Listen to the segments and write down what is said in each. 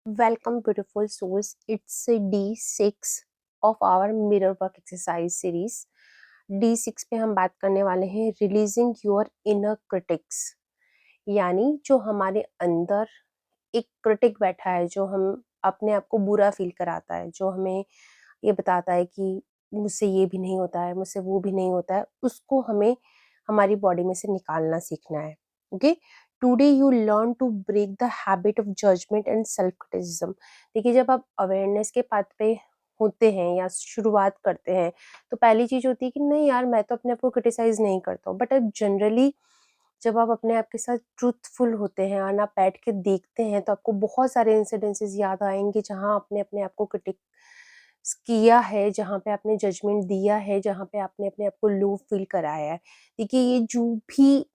Welcome, beautiful souls. It's a D6 of our mirror work exercise series. D6 पे हम बात करने वाले हैं रिलीजिंग योर इनर क्रिटिक्स, यानी जो हमारे अंदर एक क्रिटिक बैठा है, जो हम अपने आप को बुरा फील कराता है, जो हमें ये बताता है कि मुझसे ये भी नहीं होता है, मुझसे वो भी नहीं होता है, उसको हमें हमारी बॉडी में से निकालना सीखना है। Okay, today you learn to break the habit of judgement and self criticism. देखिए, जब आप अवेयरनेस के पाथ पे होते हैं या शुरुआत करते हैं, तो पहली चीज होती है कि नहीं यार, मैं तो अपने आप को क्रिटिसाइज नहीं करता हूँ। बट अब जनरली जब आप अपने आप के साथ ट्रूथफुल होते हैं और आप बैठ के देखते हैं, तो आपको बहुत सारे इंसिडेंसेस याद आएंगे जहां आपने अपने आप को क्रिटिक किया है, जहाँ पे आपने जजमेंट दिया है, जहाँ पे आपने अपने आप को लो फील कराया है। देखिए, ये जो भी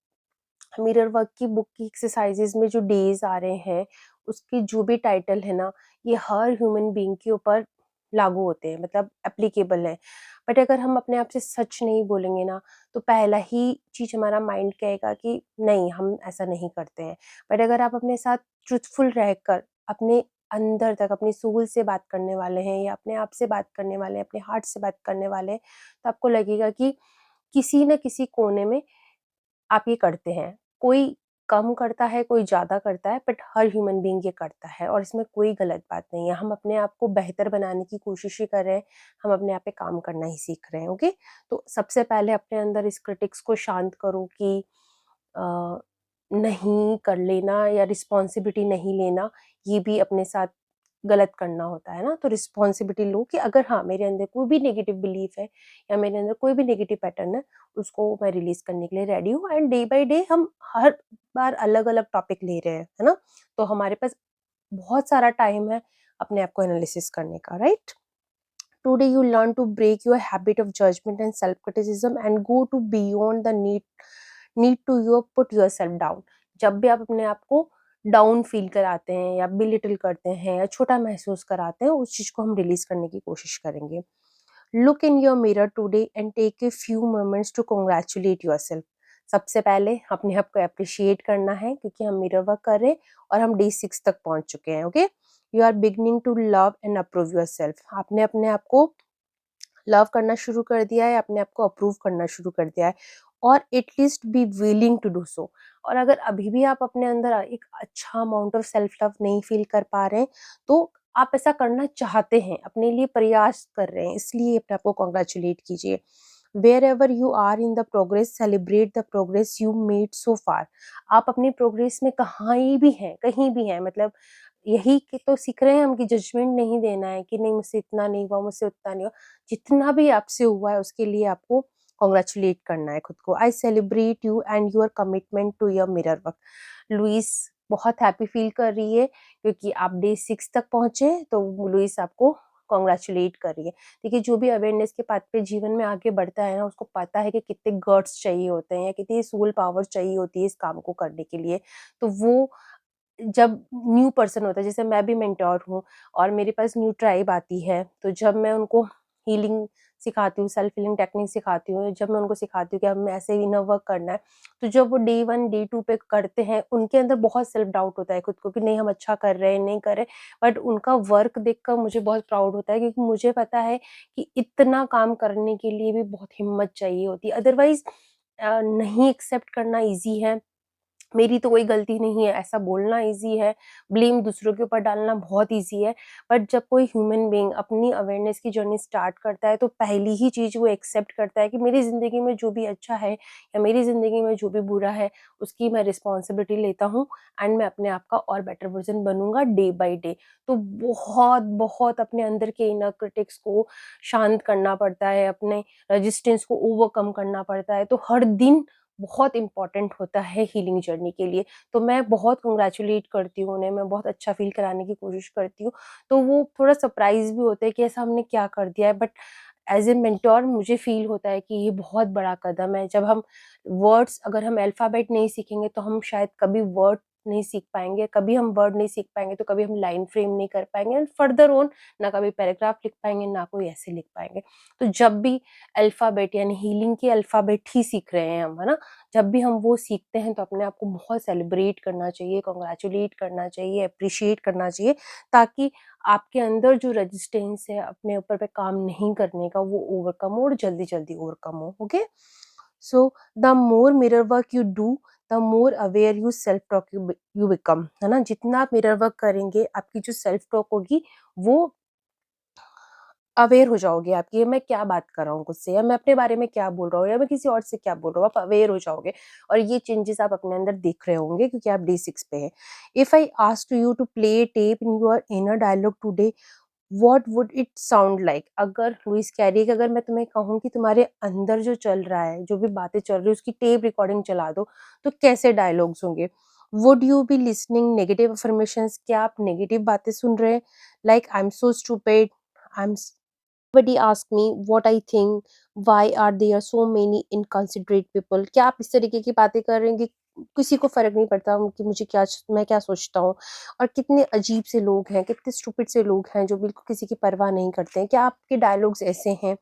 मिरर वर्क की बुक की एक्सरसाइजेज में जो डेज आ रहे हैं, उसकी जो भी टाइटल है ना, ये हर ह्यूमन बीइंग के ऊपर लागू होते हैं, मतलब एप्लीकेबल है। बट अगर हम अपने आप से सच नहीं बोलेंगे ना, तो पहला ही चीज हमारा माइंड कहेगा कि नहीं, हम ऐसा नहीं करते हैं। बट अगर आप अपने साथ ट्रुथफुल रहकर अपने अंदर तक अपनी सोल से बात करने वाले हैं, या अपने आप से बात करने वाले हैं, अपने हार्ट से बात करने वाले हैं, तो आपको लगेगा कि किसी न किसी कोने में आप ये करते हैं। कोई कम करता है, कोई ज़्यादा करता है, बट हर ह्यूमन बीइंग ये करता है और इसमें कोई गलत बात नहीं है। हम अपने आप को बेहतर बनाने की कोशिश ही कर रहे हैं, हम अपने आप पे काम करना ही सीख रहे हैं। ओके? तो सबसे पहले अपने अंदर इस क्रिटिक्स को शांत करो कि अ, नहीं कर लेना या रिस्पॉन्सिबिलिटी नहीं लेना, ये भी अपने साथ गलत करना होता है ना। तो रिस्पॉन्सिबिलिटी लो कि अगर हाँ, मेरे अंदर कोई भी नेगेटिव बिलीफ है या मेरे अंदर कोई भी नेगेटिव पैटर्न है, उसको मैं रिलीज करने के लिए रेडी हूँ। एंड डे बाय डे हम हर बार अलग अलग टॉपिक ले रहे हैं, है ना। तो हमारे पास बहुत सारा टाइम है अपने आप को एनालिसिस करने का, right. Today you learn to break your habit of judgement and self criticism and go to beyond the need to your put your self down. जब भी आप अपने आप को डाउन फील कराते हैं या बिलिटल करते हैं या छोटा महसूस कराते हैं, उस चीज को हम रिलीज करने की कोशिश करेंगे। Look in your mirror today and take a few moments to congratulate yourself. सबसे पहले अपने आप को अप्रिशिएट करना है, क्योंकि हम मिरर वर्क कर रहे हैं और हम डे 6 तक पहुंच चुके हैं। Okay, you are beginning to love and approve yourself. आपने अपने आप को लव करना शुरू कर दिया है, अपने आप को अप्रूव करना शुरू कर दिया है, और at least be willing to do so. और अगर अभी भी आप अपने अंदर एक अच्छा अमाउंट ऑफ सेल्फ लव नहीं फील कर पा रहे हैं, तो आप ऐसा करना चाहते हैं, अपने लिए प्रयास कर रहे हैं, इसलिए अपने आप को कॉन्ग्रेचुलेट कीजिए। Wherever you are in the progress, celebrate the progress you made so far. आप अपनी प्रोग्रेस में कहीं भी हैं, मतलब यही कि तो सीख रहे हैं हम कि जजमेंट नहीं देना है कि नहीं, मुझसे इतना नहीं हुआ, मुझसे उतना नहीं हुआ। जितना भी आपसे हुआ है उसके लिए आपको कॉन्ग्रेचुलेट करना है खुद को। I celebrate you and your commitment to your mirror work. Louise बहुत हैप्पी फील कर रही है क्योंकि आप डे 6 तक पहुंचे, तो लुइस आपको कॉन्ग्रेचुलेट कर रही है। देखिए, जो भी अवेयरनेस के पाथ पे जीवन में आगे बढ़ता है ना, उसको पता है कि कितने गट्स चाहिए होते हैं या कितनी सोल पावर चाहिए होती है इस काम को करने के लिए। तो वो जब न्यू पर्सन होता है, जैसे मैं भी मेंटोर हूँ और मेरे पास न्यू ट्राइब आती है, तो जब मैं उनको हीलिंग सिखाती हूँ, सेल्फ हीलिंग टेक्निक सिखाती हूँ, जब मैं उनको सिखाती हूँ कि हमें ऐसे इनर वर्क करना है, तो जब वो डे 1 डे 2 पे करते हैं, उनके अंदर बहुत सेल्फ डाउट होता है खुद को कि नहीं, हम अच्छा कर रहे हैं, नहीं कर रहे। बट उनका वर्क देखकर मुझे बहुत प्राउड होता है, क्योंकि मुझे पता है कि इतना काम करने के लिए भी बहुत हिम्मत चाहिए होती है। अदरवाइज नहीं एक्सेप्ट करना ईजी है, मेरी तो कोई गलती नहीं है ऐसा बोलना ईज़ी है, ब्लेम दूसरों के ऊपर डालना बहुत ईज़ी है। बट जब कोई ह्यूमन बीइंग अपनी अवेयरनेस की जर्नी स्टार्ट करता है, तो पहली ही चीज़ वो एक्सेप्ट करता है कि मेरी ज़िंदगी में जो भी अच्छा है या मेरी ज़िंदगी में जो भी बुरा है, उसकी मैं रिस्पॉन्सिबिलिटी लेता हूँ। एंड मैं अपने आप का और बेटर वर्ज़न बनूँगा डे बाय डे। तो बहुत अपने अंदर के इनर क्रिटिक्स को शांत करना पड़ता है, अपने रेजिस्टेंस को ओवरकम करना पड़ता है। तो हर दिन बहुत इम्पोर्टेंट होता है हीलिंग जर्नी के लिए। तो मैं बहुत कांग्रेचुलेट करती हूँ उन्हें, मैं बहुत अच्छा फ़ील कराने की कोशिश करती हूँ। तो वो थोड़ा सरप्राइज़ भी होते हैं कि ऐसा हमने क्या कर दिया है, बट एज़ ए मेंटर मुझे फ़ील होता है कि ये बहुत बड़ा कदम है। जब हम वर्ड्स, अगर हम अल्फ़ाबेट नहीं सीखेंगे, तो हम शायद कभी वर्ड नहीं सीख पाएंगे, कभी हम वर्ड नहीं सीख पाएंगे, तो कभी हम लाइन फ्रेम नहीं कर पाएंगे, एंड फर्दर ऑन ना कभी पैराग्राफ लिख पाएंगे, ना कोई ऐसे लिख पाएंगे। तो जब भी अल्फ़ाबेट यानी हीलिंग के अल्फ़ाबेट ही सीख रहे हैं हम, है ना? जब भी हम वो सीखते हैं तो अपने आप को बहुत सेलिब्रेट करना चाहिए, कांग्रेचुलेट करना चाहिए, एप्रिशिएट करना चाहिए, ताकि आपके अंदर जो रेजिस्टेंस है अपने ऊपर पे काम नहीं करने का, वो ओवरकम हो और जल्दी-जल्दी ओवरकम हो, okay? So the more mirror work you do, the more aware you self talk you become, है ना? जितना आप मिरर वर्क करेंगे, आपकी जो सेल्फ टॉक होगी वो अवेयर हो जाओगे आप कि ये मैं क्या बात कर रहा हूँ खुद से, या मैं अपने बारे में क्या बोल रहा हूँ, या मैं किसी और से क्या बोल रहा हूँ, आप अवेयर हो जाओगे और ये चेंजेस आप अपने अंदर देख रहे होंगे क्योंकि आप डे 6 पे हैं। If I asked you to play a tape in your inner dialogue today, what would it sound like? अगर लुइस कैरी कि अगर मैं तुम्हें कहूँ कि तुम्हारे अंदर जो चल रहा है, जो भी बातें चल रही है उसकी टेप रिकॉर्डिंग चला दो, तो कैसे डायलॉग्स होंगे? Would you be listening negative affirmations? क्या आप नेगेटिव बातें सुन रहे हैं? Like I am so stupid, I am Nobody ask me what I think, why are there so many inconsiderate people? क्या आप इस तरीके की बातें कर रहे हैं कि किसी को फ़र्क नहीं पड़ता कि मुझे मैं क्या सोचता हूँ, और कितने अजीब से लोग हैं, कितने स्टूपिड से लोग हैं जो बिल्कुल किसी की परवाह नहीं करते हैं। क्या आपके डायलॉग्स ऐसे हैं?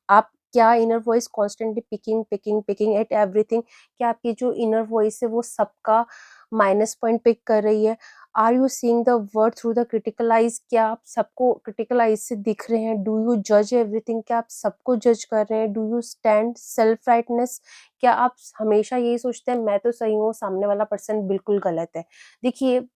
आप क्या inner voice constantly picking, picking, picking at everything? क्या आपकी जो इनर वॉइस है वो सबका माइनस पॉइंट पिक कर रही है? Are you seeing the world through the critical eyes? क्या आप सबको क्रिटिकल आइज़ से दिख रहे हैं? डू यू जज एवरीथिंग? क्या आप सबको जज कर रहे हैं? Do you stand self righteousness? क्या आप हमेशा यही सोचते हैं मैं तो सही हूँ, सामने वाला पर्सन बिल्कुल गलत है? देखिए,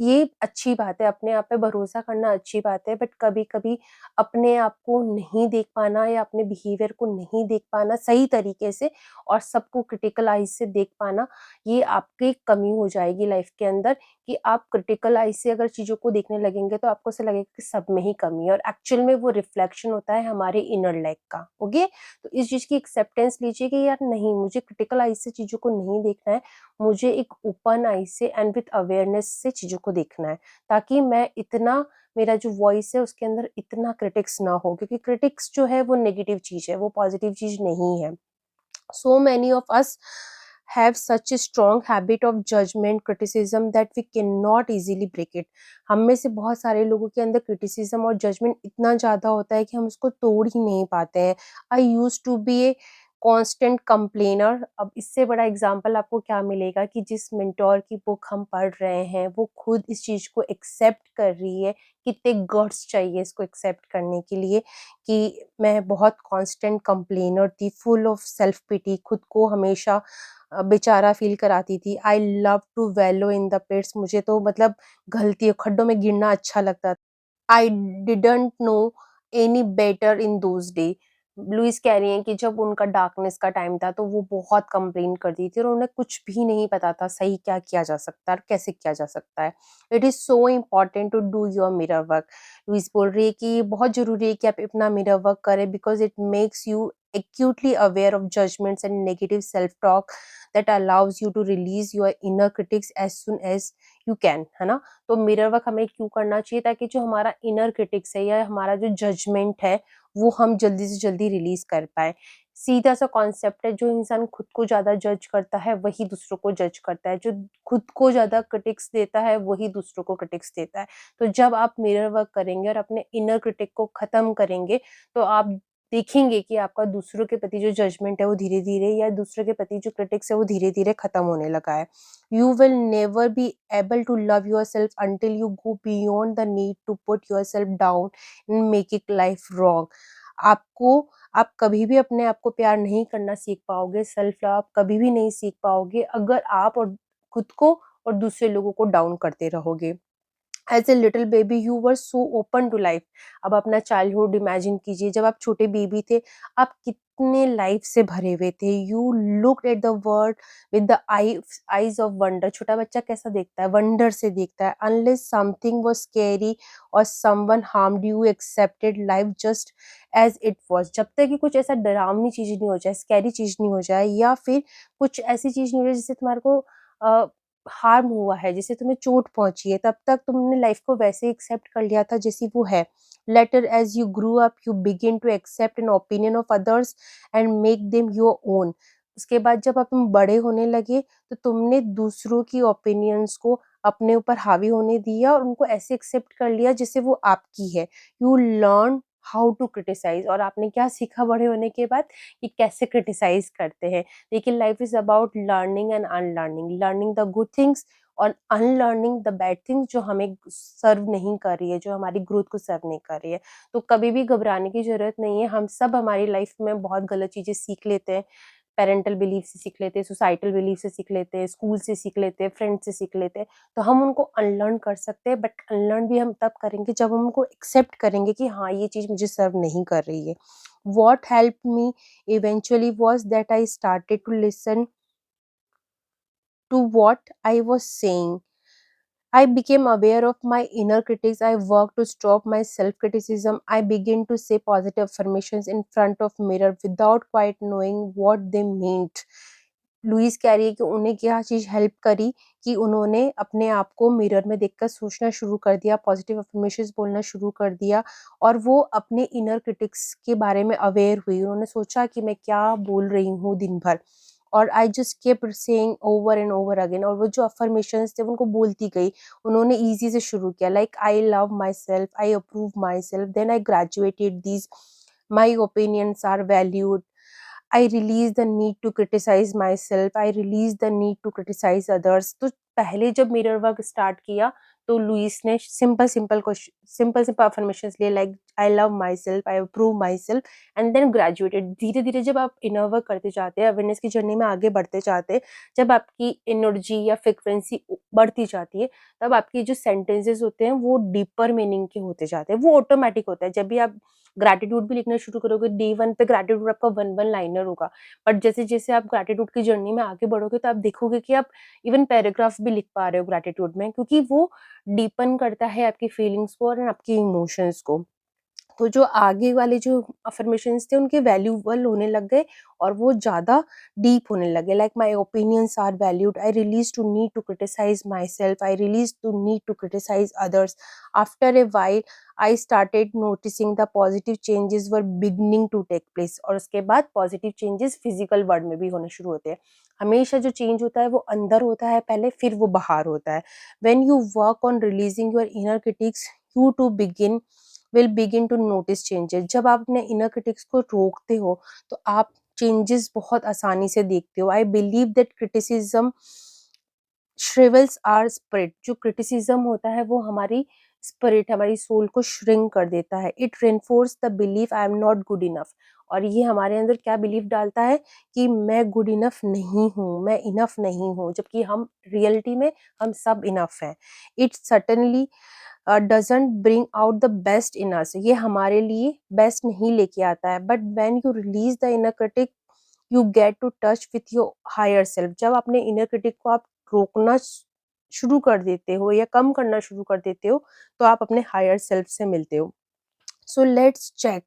ये अच्छी बात है, अपने आप पे भरोसा करना अच्छी बात है, बट कभी-कभी अपने आप को नहीं देख पाना या अपने बिहेवियर को नहीं देख पाना सही तरीके से और सबको क्रिटिकल आइज़ से देख पाना, ये आपकी कमी हो जाएगी लाइफ के अंदर, कि आप क्रिटिकल आइज़ से अगर चीज़ों को देखने लगेंगे तो आपको ऐसा लगेगा कि सब में ही कमी है, और एक्चुअल में वो रिफ्लेक्शन होता है हमारे इनर लैग का, ओके? तो इस चीज़ की एक्सेप्टेंस लीजिए कि यार नहीं, मुझे क्रिटिकल आइज़ से चीज़ों को नहीं देखना है, मुझे एक ओपन आई से एंड विथ अवेयरनेस से चीज़ों को देखना है, ताकि मैं इतना, मेरा जो वॉइस है उसके अंदर इतना क्रिटिक्स ना हो, क्योंकि क्रिटिक्स जो है वो नेगेटिव चीज़ है, वो पॉजिटिव चीज़ नहीं है। So many of us have such a strong habit of judgment criticism that we cannot easily break it. हम में से बहुत सारे लोगों के अंदर क्रिटिसिज्म और जजमेंट इतना ज़्यादा होता है कि हम उसको तोड़ ही नहीं पाते हैं। I used to be a constant complainer. अब इससे बड़ा एग्जांपल आपको क्या मिलेगा कि जिस मेंटोर की बुक हम पढ़ रहे हैं वो खुद इस चीज़ को एक्सेप्ट कर रही है। कितने गट्स चाहिए इसको एक्सेप्ट करने के लिए कि मैं बहुत कांस्टेंट कंप्लेनर थी, फुल ऑफ सेल्फ पिटी, खुद को हमेशा बेचारा फ़ील कराती थी। I love to wallow in the pits, मुझे तो मतलब गलती खड्डों में गिरना अच्छा लगता था। I didn't know any better in those day. Louise कह रही हैं कि जब उनका डार्कनेस का टाइम था तो वो बहुत कंप्लेन करती थी और उन्हें कुछ भी नहीं पता था सही क्या किया जा सकता है और कैसे किया जा सकता है। It is so important to do your mirror work. Louise बोल रही है कि ये बहुत ज़रूरी है कि आप अपना मिरर वर्क करें, because it makes you acutely aware of judgments and negative self talk that allows you to release your inner critics as soon as you can, है ना? तो मिरर वर्क हमें क्यों करना चाहिए? ताकि जो हमारा इनर क्रिटिक्स है या हमारा जो जजमेंट है वो हम जल्दी से जल्दी रिलीज कर पाए। सीधा सा कॉन्सेप्ट है, जो इंसान खुद को ज्यादा जज करता है वही दूसरों को जज करता है, जो खुद को ज्यादा क्रिटिक्स देता है वही दूसरों को क्रिटिक्स देता है। तो जब आप मिरर वर्क करेंगे और अपने इनर क्रिटिक को खत्म करेंगे तो आप देखेंगे कि आपका दूसरों के प्रति जो जजमेंट है वो धीरे-धीरे, या दूसरों के प्रति जो क्रिटिक्स है वो धीरे-धीरे खत्म होने लगा है। You will never be able to love yourself until you go beyond the need to put yourself down and make it life wrong. आपको आप कभी भी अपने आप को प्यार नहीं करना सीख पाओगे, सेल्फ लव आप कभी भी नहीं सीख पाओगे अगर आप और खुद को और दूसरे लोगों को डाउन करते रहोगे। As a little baby you were so open to life. अब अपना चाइल्डहुड इमेजिन कीजिए, जब आप छोटे बेबी थे आप कितने लाइफ से भरे हुए थे। You looked at the world with the eyes of wonder. छोटा बच्चा कैसा देखता है? वंडर से देखता है। अनलेस समथिंग वाज स्कैरी और someone harmed you accepted life just as it was. जब तक कि कुछ ऐसा डरावनी चीज नहीं हो जाए, स्कैरी चीज नहीं हो जाए, या फिर कुछ ऐसी चीज नहीं हो जाए जिससे तुम्हारे को हार्म हुआ है, जिससे तुम्हें चोट पहुँची है, तब तक तुमने लाइफ को वैसे ही एक्सेप्ट कर लिया था जैसी वो है। Later as you grow up, you begin to accept an opinion of others and make them your own. उसके बाद जब आप तुम बड़े होने लगे तो तुमने दूसरों की ओपिनियंस को अपने ऊपर हावी होने दिया और उनको ऐसे एक्सेप्ट कर लिया जैसे वो आपकी है। You learn how to criticize, और आपने क्या सीखा बड़े होने के बाद कि कैसे क्रिटिसाइज करते हैं। लेकिन life is about learning and unlearning, learning the good things और अनलर्निंग द बैड थिंग्स जो हमें सर्व नहीं कर रही है, जो हमारी ग्रोथ को सर्व नहीं कर रही है। तो कभी भी घबराने की जरूरत नहीं है। हम सब हमारी लाइफ में बहुत गलत चीजें सीख लेते हैं। पेरेंटल बिलीफ से सीख लेते हैं, सोसाइटल बिलीफ से सीख लेते हैं, स्कूल से सीख लेते हैं, फ्रेंड से सीख लेते हैं। तो हम उनको अनलर्न कर सकते हैं, बट अनलर्न भी हम तब करेंगे जब हम उनको एक्सेप्ट करेंगे कि हाँ ये चीज मुझे सर्व नहीं कर रही है। What help me eventually was that I started to listen to what I was saying. I became aware of my inner critics. I worked to stop my self-criticism. I began to say positive affirmations in front of mirror without quite knowing what they meant. Louise कह रही है कि उन्हें क्या चीज़ help करी कि उन्होंने अपने आप को मिरर में देखकर सोचना शुरू कर दिया, पॉजिटिव अफर्मेशंस बोलना शुरू कर दिया और वो अपने इनर क्रिटिक्स के बारे में अवेयर हुई। उन्होंने सोचा कि मैं क्या बोल रही हूँ दिन भर, और I just kept saying over and over again, और वो जो अफर्मेशंस थे उनको बोलती गई। उन्होंने ईजी से शुरू किया, like I love my self, I approve my self, then I graduated these, my opinions are valued, I release the need to criticize myself, I release the need to criticize others। तो पहले जब mirror work start किया तो Louise ने simple affirmations लिए, like I love my self, I approve my self, and then graduated. धीरे धीरे जब आप इनर वर्क करते जाते हैं, अवेयरनेस की जर्नी में आगे बढ़ते जाते हैं, जब आपकी एनर्जी या फ्रिक्वेंसी बढ़ती जाती है, तब आपकी जो सेंटेंसेस होते हैं वो डीपर मीनिंग के होते जाते हैं। वो ऑटोमेटिक होता है। जब भी आप ग्रैटिट्यूड भी लिखना शुरू करोगे, डे 1 पे ग्रैटिट्यूड आपका 1 लाइनर होगा, बट जैसे-जैसे आप ग्रैटिट्यूड की जर्नी में आगे बढ़ोगे तो आप देखोगे कि आप इवन पैराग्राफ भी लिख पा रहे हो ग्रैटिट्यूड में, क्योंकि वो डीपन करता है आपकी फीलिंग्स को और आपकी इमोशंस को। तो जो आगे वाले जो अफर्मेशंस थे उनके वैल्यूएबल होने लग गए और वो ज़्यादा डीप होने लगे, like my opinions are valued, I release to need to criticize my self, I release to need to criticize others. After a while I started noticing the positive changes were beginning to take place, और उसके बाद positive changes physical world में भी होने शुरू होते हैं। हमेशा जो चेंज होता है वो अंदर होता है पहले, फिर वो बाहर होता है। When you work on releasing your inner critics, you to begin will begin to notice changes. जब आप अपने इनर क्रिटिक्स को रोकते हो तो आप चेंजेस बहुत आसानी से देखते हो। I believe that criticism shrivels our spirit. जो क्रिटिसिज्म होता है वो हमारी स्पिरिट, हमारी सोल को श्रिंक कर देता है। It reinforce the belief I am not good enough, और ये हमारे अंदर क्या बिलीफ डालता है कि मैं गुड इनफ नहीं हूँ, मैं इनफ नहीं हूँ, जबकि हम रियलिटी में हम सब इनफ हैं। It certainly doesn't bring out the best in अस। ये हमारे लिए बेस्ट नहीं लेके आता है। But when you release the inner critic, you get to touch with your higher self. जब अपने इनर क्रिटिक को आप रोकना शुरू कर देते हो या कम करना शुरू कर देते हो, तो आप अपने हायर सेल्फ से मिलते हो। So let's check.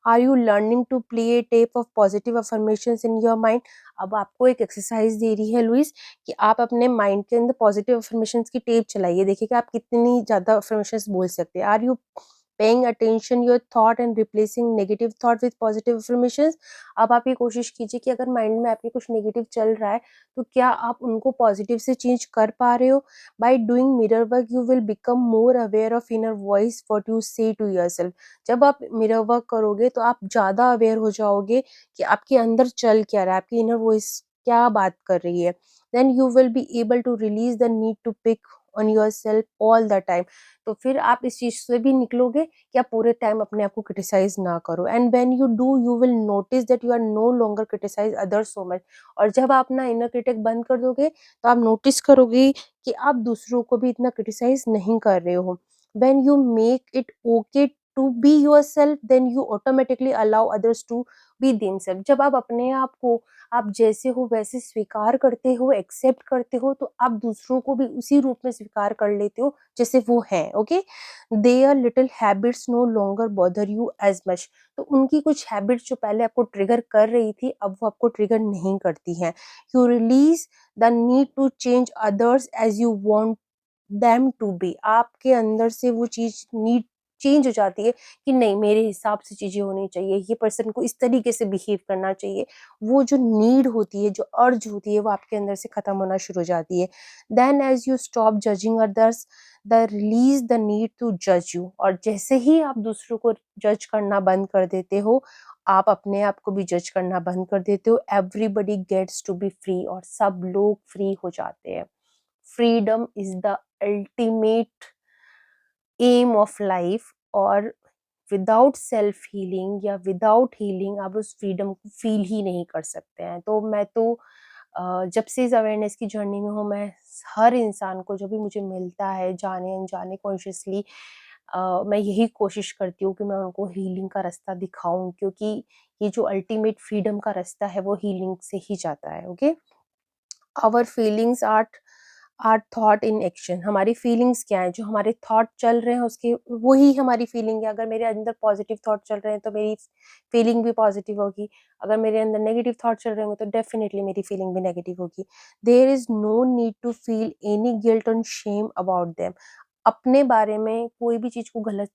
Are you learning to play a tape of positive affirmations in your mind? अब आपको एक एक्सरसाइज दे रही है लुइस कि आप अपने माइंड के अंदर पॉजिटिव अफर्मेशंस की टेप चलाइए, देखिए कि आप कितनी ज़्यादा अफर्मेशंस बोल सकते हैं। Are you paying attention your thought and replacing negative thought with positive affirmations? अब आप ये कोशिश कीजिए कि अगर माइंड में आपके कुछ नेगेटिव चल रहा है तो क्या आप उनको पॉजिटिव से चेंज कर पा रहे हो? By doing mirror work you will become more aware of inner voice what you से टू योरसेल्फ। जब आप मिरर वर्क करोगे तो आप ज़्यादा अवेयर हो जाओगे कि आपके अंदर चल क्या रहा है, आपकी इनर वॉइस क्या बात कर रही है। Then you will be able to release the need to pick on yourself all the time. तो फिर आप इस चीज़ से भी निकलोगे कि आप पूरे टाइम अपने आप को क्रिटिसाइज ना करो। And when you do you will notice that you are no longer criticize others so much. और जब आप अपना इनर क्रिटिक बंद कर दोगे तो आप नोटिस करोगे कि आप दूसरों को भी इतना क्रिटिसाइज नहीं कर रहे हो। When you make it okay to be yourself, then you automatically allow others to be themselves। जब आप अपने आप को आप जैसे हो वैसे स्वीकार करते हो, एक्सेप्ट करते हो, तो आप दूसरों को भी उसी रूप में स्वीकार कर लेते हो जैसे वो हैं। Okay, their little habits no longer bother you as much. तो उनकी कुछ हैबिट्स जो पहले आपको ट्रिगर कर रही थी अब वो आपको ट्रिगर नहीं करती हैं। You release the need to change others as you want them to be. आपके अंदर से वो चीज़ नीड चेंज हो जाती है कि नहीं, मेरे हिसाब से चीज़ें होनी चाहिए, ये पर्सन को इस तरीके से बिहेव करना चाहिए। वो जो नीड होती है, जो अर्ज होती है, वो आपके अंदर से खत्म होना शुरू हो जाती है। Then as you stop judging others, the release the need to जज यू। और जैसे ही आप दूसरों को जज करना बंद कर देते हो, आप अपने आप को भी जज करना बंद कर देते हो। Everybody gets to be free, और सब लोग फ्री हो जाते हैं। Freedom is the ultimate aim of life, और विदाउट सेल्फ हीलिंग या विदाउट हीलिंग आप उस फ्रीडम को फील ही नहीं कर सकते हैं। तो मैं तो जब से इस अवेयरनेस की जर्नी में हूँ, मैं हर इंसान को जो भी मुझे मिलता है, जाने अनजाने कॉन्शियसली, मैं यही कोशिश करती हूँ कि मैं उनको हीलिंग का रास्ता दिखाऊं, क्योंकि ये जो अल्टीमेट फ्रीडम का रास्ता है वो हीलिंग से ही जाता है। Okay, our feelings are thought in action. हमारी फीलिंग्स क्या है, जो हमारे थॉट चल रहे हैं उसके वही हमारी फीलिंग है। अगर मेरे अंदर पॉजिटिव थॉट चल रहे हैं तो मेरी फीलिंग भी पॉजिटिव होगी। अगर मेरे अंदर नेगेटिव थॉट चल रहे होंगे तो डेफिनेटली मेरी फीलिंग भी नेगेटिव होगी। There is no need to feel any guilt और शेम अबाउट देम। अपने बारे में कोई भी चीज को गलत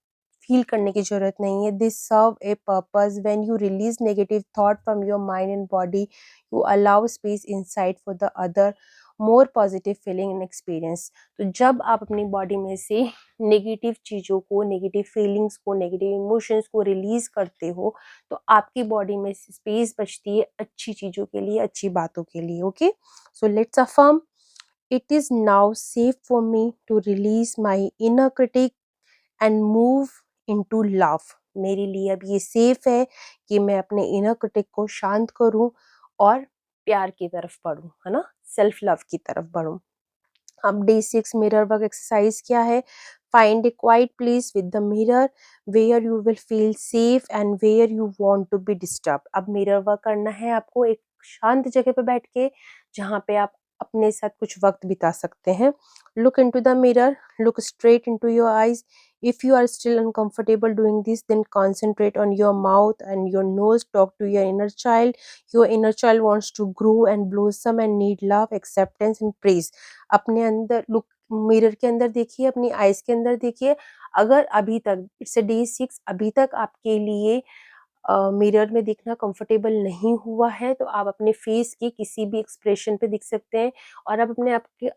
फील करने की जरूरत नहीं है। This serve a purpose. When you release negative thought from your mind and body, you allow space inside for the other more positive feeling and experience. तो जब आप अपनी बॉडी में से नेगेटिव चीज़ों को, नेगेटिव फीलिंग्स को, नेगेटिव इमोशंस को रिलीज करते हो, तो आपकी बॉडी में स्पेस बचती है अच्छी चीज़ों के लिए, अच्छी बातों के लिए। Okay, so let's affirm, it is now safe for me to release my inner critic and move into love. मेरे लिए अब ये सेफ है कि मैं अपने इनर क्रिटिक को शांत करूं और प्यार की तरफ बढ़ूं, है ना, सेल्फ लव की तरफ बढ़ूं। अब डे 6 मिरर वर्क एक्सरसाइज क्या है? Find a quiet place with the mirror where you will feel safe and where you want to be disturb. अब मिरर वर्क करना है आपको एक शांत जगह पे बैठ के, जहाँ पे आप अपने साथ कुछ वक्त बिता सकते हैं। Look into the mirror, look straight into your eyes. If you are still uncomfortable doing this, then concentrate on your mouth and your nose. Talk to your inner child. Your inner child wants to grow and blossom and need love, acceptance and praise. अपने अंदर look, mirror के अंदर देखिए, अपनी eyes के अंदर देखिए। अगर अभी तक, इट्स डे 6, अभी तक आपके लिए मिरर में दिखना कंफर्टेबल नहीं हुआ है, तो आप अपने फेस के किसी भी एक्सप्रेशन पे दिख सकते हैं, और आप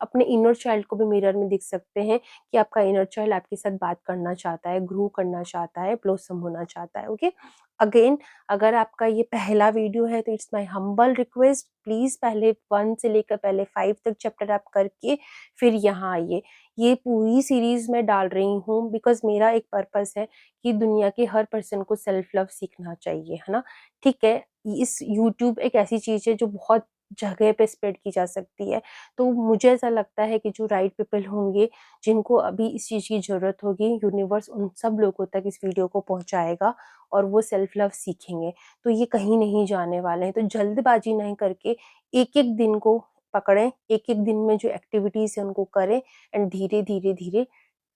अपने इनर चाइल्ड को भी मिरर में दिख सकते हैं कि आपका इनर चाइल्ड आपके साथ बात करना चाहता है, ग्रो करना चाहता है, ब्लॉसम होना चाहता है। ओके, अगेन, अगर आपका ये पहला वीडियो है तो it's my humble request, please पहले 1 से लेकर पहले 5 तक चैप्टर आप करके फिर यहाँ आइए। ये पूरी सीरीज मैं डाल रही हूँ बिकॉज मेरा एक पर्पस है कि दुनिया के हर पर्सन को सेल्फ लव सीखना चाहिए, है ना। ठीक है, इस यूट्यूब एक ऐसी चीज है जो बहुत जगह पे स्प्रेड की जा सकती है। तो मुझे ऐसा लगता है कि जो राइट पीपल होंगे, जिनको अभी इस चीज की जरूरत होगी, यूनिवर्स उन सब लोगों तक इस वीडियो को पहुंचाएगा और वो सेल्फ लव सीखेंगे। तो ये कहीं नहीं जाने वाले हैं। तो जल्दबाजी नहीं करके एक एक दिन को पकड़ें, एक एक दिन में जो एक्टिविटीज है उनको करें, एंड धीरे धीरे धीरे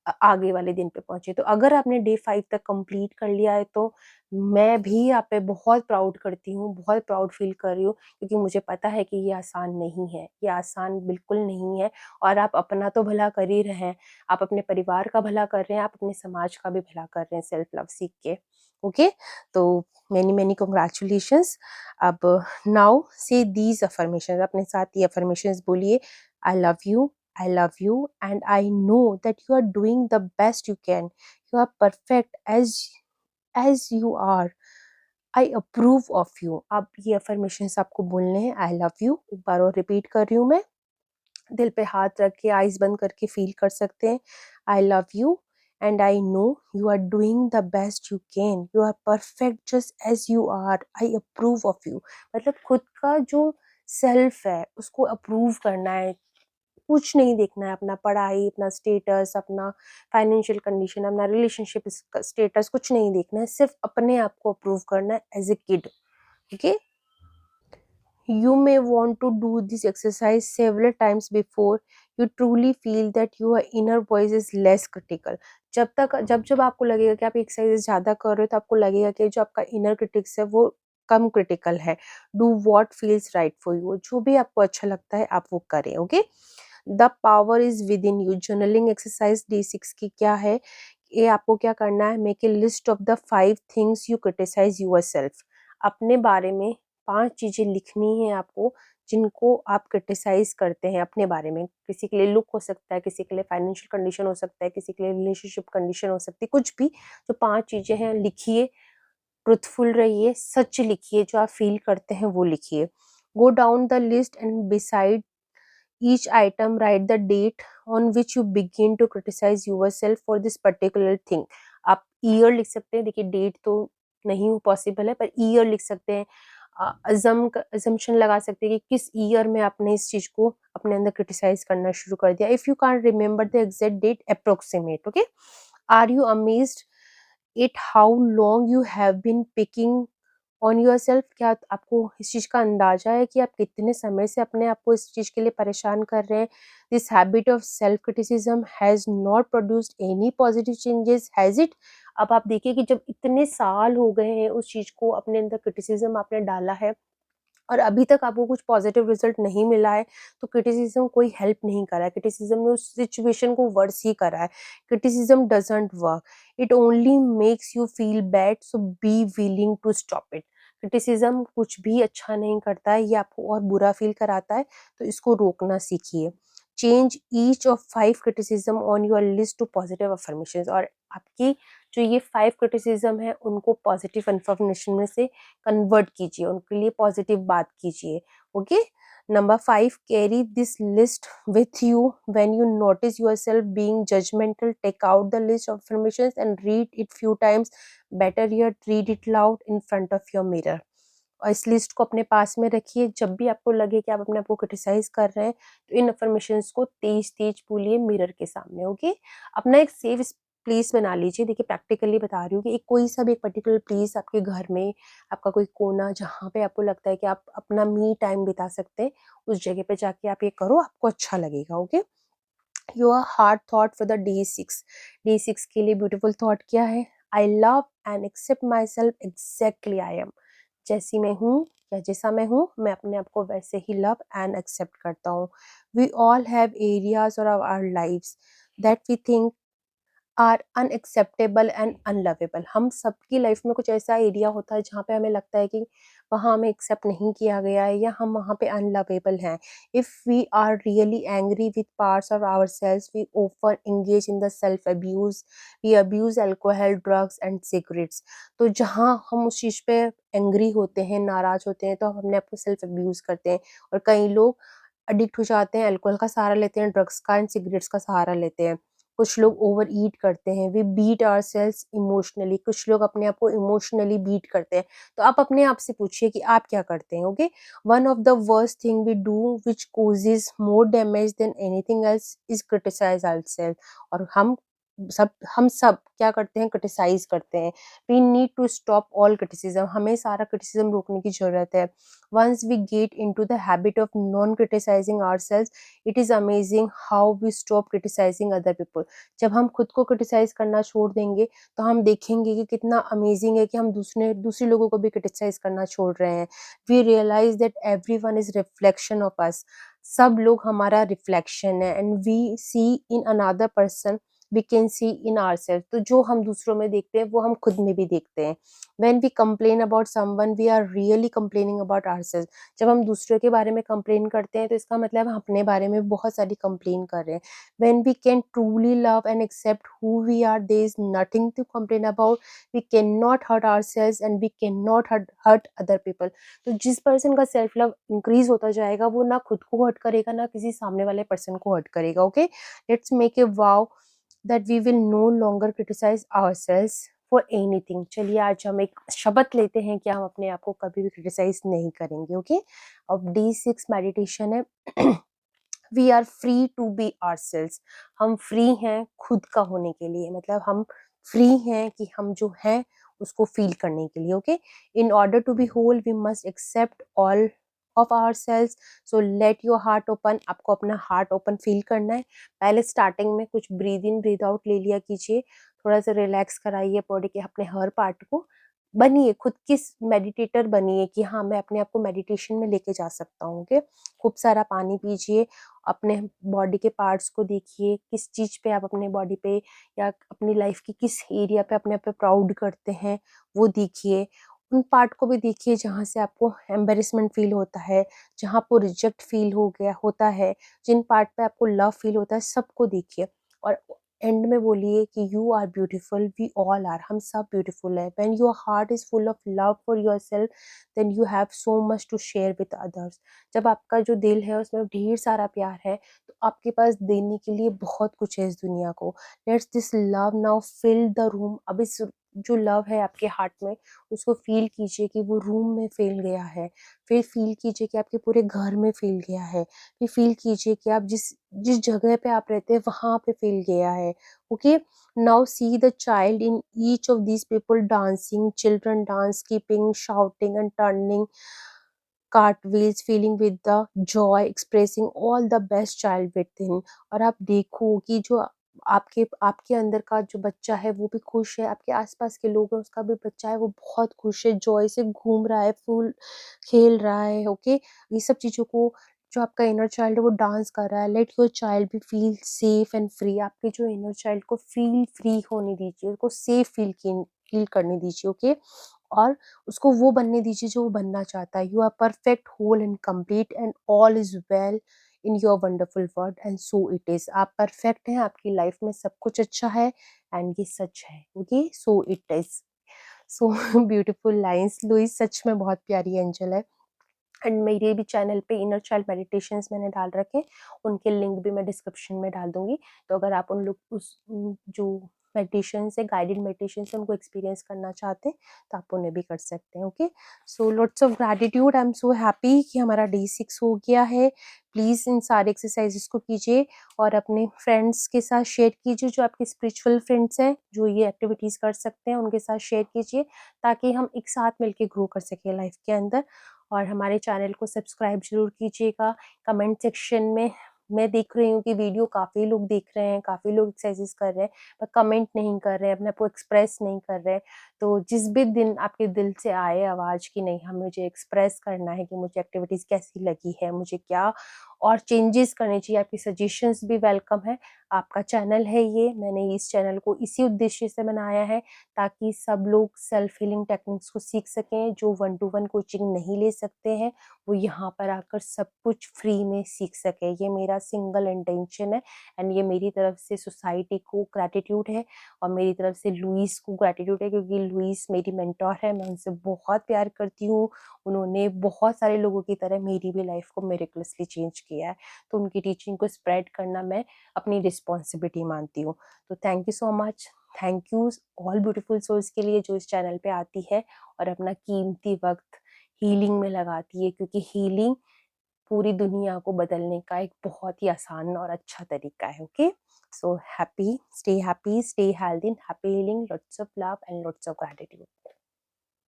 आगे वाले दिन पे पहुंचे। तो अगर आपने डे 5 तक कंप्लीट कर लिया है तो मैं भी आप पे बहुत प्राउड करती हूँ, बहुत प्राउड फील कर रही हूँ, क्योंकि मुझे पता है कि ये आसान नहीं है, ये आसान बिल्कुल नहीं है। और आप अपना तो भला कर ही रहे हैं, आप अपने परिवार का भला कर रहे हैं, आप अपने समाज का भी भला कर रहे हैं सेल्फ लव सीख के। ओके, तो मेनी मेनी कॉन्ग्रेचुलेशंस। अब नाउ से दीज अफर्मेशंस, अपने साथ ये अफर्मेशंस बोलिए। I love you, I love you, and I know that you are doing the best you can. You are perfect as you are. I approve of you. अब ये affirmations आपको बोलने हैं। I love you एक बार और repeat कर रही हूँ मैं। दिल पे हाथ रख के, आइज बंद करके फील कर सकते हैं। I love you and I know you are doing the best you can. You are perfect just as you are. I approve of you. मतलब खुद का जो सेल्फ है उसको अप्रूव करना है। कुछ नहीं देखना है, अपना पढ़ाई, अपना स्टेटस, अपना फाइनेंशियल कंडीशन, अपना रिलेशनशिप स्टेटस कुछ नहीं देखना है, सिर्फ अपने आप को अप्रूव करना है as a kid. Okay, you may want to do this exercise several times before you truly feel that your inner voice is less critical. जब जब आपको लगेगा कि आप एक्सरसाइज ज्यादा कर रहे हो तो आपको लगेगा कि जो आपका इनर क्रिटिक्स है वो कम क्रिटिकल है। Do what feels right for you, जो भी आपको अच्छा लगता है आप वो करें। Okay, the power is within you. Journaling exercise day 6 की क्या है? ये आपको क्या करना है, make a list of the 5 things you criticize yourself. अपने बारे में 5 चीजें लिखनी है आपको जिनको आप क्रिटिसाइज करते हैं अपने बारे में। किसी के लिए लुक हो सकता है, किसी के लिए फाइनेंशियल कंडीशन हो सकता है, किसी के लिए रिलेशनशिप कंडीशन हो सकती है, कुछ भी। जो 5 चीजें हैं लिखिए, ट्रुथफुल रहिए, सच लिखिए, जो आप फील करते हैं वो लिखिए। Go down the list and beside each item write the date on which you begin to criticize yourself for this particular thing। आप ईयर लिख सकते हैं, देखिए डेट तो नहीं पॉसिबल है, पर ईयर लिख सकते हैं। अजम्पशन लगा सकते हैं कि किस ईयर में आपने इस चीज को अपने अंदर क्रिटिसाइज करना शुरू कर दिया। If you can't remember the exact date, approximate. Okay, are you amazed it how long you have been picking on yourself. क्या आपको इस चीज़ का अंदाजा है कि आप कितने समय से अपने आप को इस चीज़ के लिए परेशान कर रहे हैं। This habit of self criticism has not produced any positive changes, has it. अब आप देखिए कि जब इतने साल हो गए हैं उस चीज़ को अपने अंदर क्रिटिसिज्म आपने डाला है और अभी तक आपको कुछ पॉजिटिव रिजल्ट नहीं मिला है, तो क्रिटिसिज्म कोई हेल्प नहीं कर रहा है। क्रिटिसिज्म ने उस सिचुएशन को वर्स ही करा है। Criticism doesn't work, it only makes you feel bad, so be willing to stop it. Criticism कुछ भी अच्छा नहीं करता है, ये आपको और बुरा फील कराता है, तो इसको रोकना सीखिए। Change each of 5 criticism on your list to positive affirmations. और आपकी जो ये 5 क्रिटिसिज्म है उनको पॉजिटिव इन्फॉर्मेशन में से कन्वर्ट कीजिए, उनके लिए पॉजिटिव बात कीजिए। Okay, number 5, carry this list with you when you notice yourself being judgmental, take out the list of affirmations and read it few times, better yet read it loud in front of your mirror. और इस list को अपने पास में रखिए, जब भी आपको लगे कि आप अपने आप को क्रिटिसाइज कर रहे हैं तो इन अफर्मेशंस को तेज तेज बोलिए मिरर के सामने। ओके, अपना एक सेफ प्लेस बना लीजिए। देखिए प्रैक्टिकली बता रही हूँ कि एक कोई सा भी एक पर्टिकुलर प्लेस आपके घर में, आपका कोई कोना जहाँ पे आपको लगता है कि आप अपना मी टाइम बिता सकते हैं, उस जगह पे जाके आप ये करो, आपको अच्छा लगेगा। Okay, your heart thought for the day 6। Day 6 के लिए ब्यूटीफुल थॉट क्या है? I love and accept my self exactly I am. जैसी मैं हूँ या जैसा मैं हूँ, मैं अपने आप को वैसे ही लव एंड एक्सेप्ट करता हूँ। वी ऑल हैव एरियाज और our lives that we think are unacceptable and unlovable. हम सबकी लाइफ में कुछ ऐसा एरिया होता है जहाँ पे हमें लगता है कि वहाँ हमें एक्सेप्ट नहीं किया गया है या हम वहाँ पे अनलवेबल हैं। If we are really angry with parts of our selves, we often engage in the self abuse, we abuse alcohol, drugs and cigarettes. तो जहाँ हम उस चीज़ पे एंग्री होते हैं, नाराज होते हैं, तो हम अपने आप को सेल्फ अब्यूज करते हैं। और कई लोग एडिक्ट हो जाते हैं, अल्कोहल का सहारा लेते हैं, ड्रग्स का एंड सिगरेट्स का सहारा लेते हैं। कुछ लोग ओवर ईट करते हैं, वी बीट आवरसेल्व्स इमोशनली। कुछ लोग अपने आप को इमोशनली बीट करते हैं। तो आप अपने आप से पूछिए कि आप क्या करते हैं। Okay, one of the worst thing we do which causes more damage than anything else is criticize ourself. और हम सब क्या करते हैं? क्रिटिसाइज करते हैं। We need to stop all criticism. हमें सारा क्रिटिसिज्म रोकने की जरूरत है। Once we get into the habit of non criticizing ourselves, it is amazing how we stop criticizing other people. जब हम खुद को क्रिटिसाइज करना छोड़ देंगे तो हम देखेंगे कि कितना अमेजिंग है कि हम दूसरे लोगों को भी क्रिटिसाइज करना छोड़ रहे हैं। We realize that everyone is reflection of us. सब लोग हमारा रिफ्लेक्शन है, and we see in another person we can see in ourself. तो जो हम दूसरों में देखते हैं वो हम खुद में भी देखते हैं। When we complain about someone, we are really complaining about ourself. जब हम दूसरों के बारे में कंप्लेन करते हैं तो इसका मतलब हम अपने बारे में बहुत सारी कंप्लेन कर रहे हैं। When we can truly love and accept who we are, there is nothing to complain about. We can not hurt ourselves and we can not hurt other people. तो जिस पर्सन का सेल्फ लव इंक्रीज होता जाएगा वो ना खुद को hurt करेगा ना किसी सामने वाले पर्सन को हर्ट करेगा। Okay, let's make a wow that we will no longer criticize ourselves for anything। चलिए आज हम एक शपथ लेते हैं कि हम अपने आप को कभी भी क्रिटिसाइज नहीं करेंगे। ओके, अब D6 मेडिटेशन है। We are free to be ourselves. हम फ्री हैं खुद का होने के लिए, मतलब हम फ्री हैं कि हम जो हैं उसको फील करने के लिए। Okay, in order to be whole we must accept all of our selves. So let your heart open. आपको अपना हार्ट ओपन फील करना है। पहले स्टार्टिंग में कुछ ब्रीद इन ब्रीद आउट ले लिया कीजिए, थोड़ा सा रिलैक्स कराइए बॉडी के अपने हर पार्ट को। बनिए खुद की मेडिटेटर बनिए कि हाँ मैं अपने आप को मेडिटेशन में लेके जा सकता हूँ। ओके, खूब सारा पानी पीजिए अपने बॉडी के पार्ट्स को देखिए, किस चीज़ पे आप अपने बॉडी पे या अपनी लाइफ की किस एरिया पे अपने आप पे प्राउड करते हैं, वो देखिए। उन पार्ट को भी देखिए जहाँ से आपको एम्बैरेसमेंट फील होता है, जहाँ आपको रिजेक्ट फील हो गया होता है, जिन पार्ट पे आपको लव फील होता है, सबको देखिए। और एंड में बोलिए कि you are beautiful, we all are, हम सब ब्यूटीफुल है। When your heart is full of love for yourself, then you have so much to share with others. जब आपका जो दिल है उसमें ढेर सारा प्यार है, तो आपके पास देने के लिए बहुत कुछ है इस दुनिया को। Let's this love now fill the room. अब इस जो लव है आपके हार्ट में, उसको फील कीजिए कि वो रूम में फैल गया है। फिर फील कीजिए कि आपके पूरे घर में फैल गया है। फिर फील कीजिए कि आप जिस जिस जगह पे आप रहते हैं वहां पे फैल गया है। Okay, now see the child in each of these people dancing, children dance, keeping, shouting and turning cartwheels, feeling with the joy, expressing all the best child within। और आप देखो कि जो आपके आपके अंदर का जो बच्चा है वो भी खुश है, आपके आसपास के लोग हैं उसका भी बच्चा है वो बहुत खुश है, जॉय से घूम रहा है, फूल खेल रहा है। ओके, ये सब चीज़ों को जो आपका इनर चाइल्ड है वो डांस कर रहा है। लेट योर चाइल्ड भी फील सेफ एंड फ्री। आपके जो इनर चाइल्ड को फील फ्री होने दीजिए, उसको सेफ फील करने दीजिए। ओके, और उसको वो बनने दीजिए जो वो बनना चाहता है। You are perfect, whole and complete and all is well in your wonderful world and so it is. आप परफेक्ट हैं, आपकी लाइफ में सब कुछ अच्छा है एंड ये सच है। Okay, so it is. So beautiful lines Louise, सच में बहुत प्यारी एंजल है। एंड मेरे भी चैनल पे इनर चाइल्ड मेडिटेशंस मैंने डाल रखे, उनके लिंक भी मैं डिस्क्रिप्शन में डाल दूंगी। तो अगर आप उन लोग जो मेडिटेशन से गाइडेड मेडिटेशन से उनको एक्सपीरियंस करना चाहते हैं तो आप उन्हें भी कर सकते हैं। Okay, so lots of gratitude, I am so happy कि हमारा डे 6 हो गया है। प्लीज़ इन सारे एक्सरसाइजेस को कीजिए और अपने फ्रेंड्स के साथ शेयर कीजिए, जो आपके स्पिरिचुअल फ्रेंड्स हैं जो ये एक्टिविटीज़ कर सकते हैं उनके साथ शेयर कीजिए, ताकि हम एक साथ मिलकर ग्रो कर सकें लाइफ के अंदर। और हमारे चैनल को सब्सक्राइब ज़रूर कीजिएगा। कमेंट सेक्शन में मैं देख रही हूँ कि वीडियो काफ़ी लोग देख रहे हैं, काफ़ी लोग एक्सरसाइज़ कर रहे हैं, पर कमेंट नहीं कर रहे हैं, अपने आप को एक्सप्रेस नहीं कर रहे हैं। तो जिस भी दिन आपके दिल से आए आवाज़ कि नहीं, हम मुझे एक्सप्रेस करना है कि मुझे एक्टिविटीज़ कैसी लगी है, मुझे क्या और चेंजेस करने चाहिए, आपकी सजेशंस भी वेलकम है। आपका चैनल है ये, मैंने इस चैनल को इसी उद्देश्य से बनाया है ताकि सब लोग सेल्फ हीलिंग टेक्निक्स को सीख सकें। जो 1 to 1 कोचिंग नहीं ले सकते हैं वो यहाँ पर आकर सब कुछ फ्री में सीख सकें। ये मेरा सिंगल इंटेंशन है एंड ये मेरी तरफ से सोसाइटी को ग्रैटिट्यूड है और मेरी तरफ से लुइस को ग्रैटिट्यूड है, क्योंकि लुइस मेरी मेंटोर है, मैं उनसे बहुत प्यार करती हूँ। उन्होंने बहुत सारे लोगों की तरह मेरी भी लाइफ को मिरेकलसली चेंज किया है, तो उनकी टीचिंग को स्प्रेड करना मैं अपनी रिस्पॉन्सिबिलिटी मानती हूँ। तो thank you so much, thank you all beautiful souls के लिए जो इस चैनल पे आती है और अपना कीमती वक्त हीलिंग में लगाती है, क्योंकि हीलिंग पूरी दुनिया को बदलने का एक बहुत ही आसान और अच्छा तरीका है। Okay, so happy, stay healthy, happy healing, lots of love and lots of gratitude.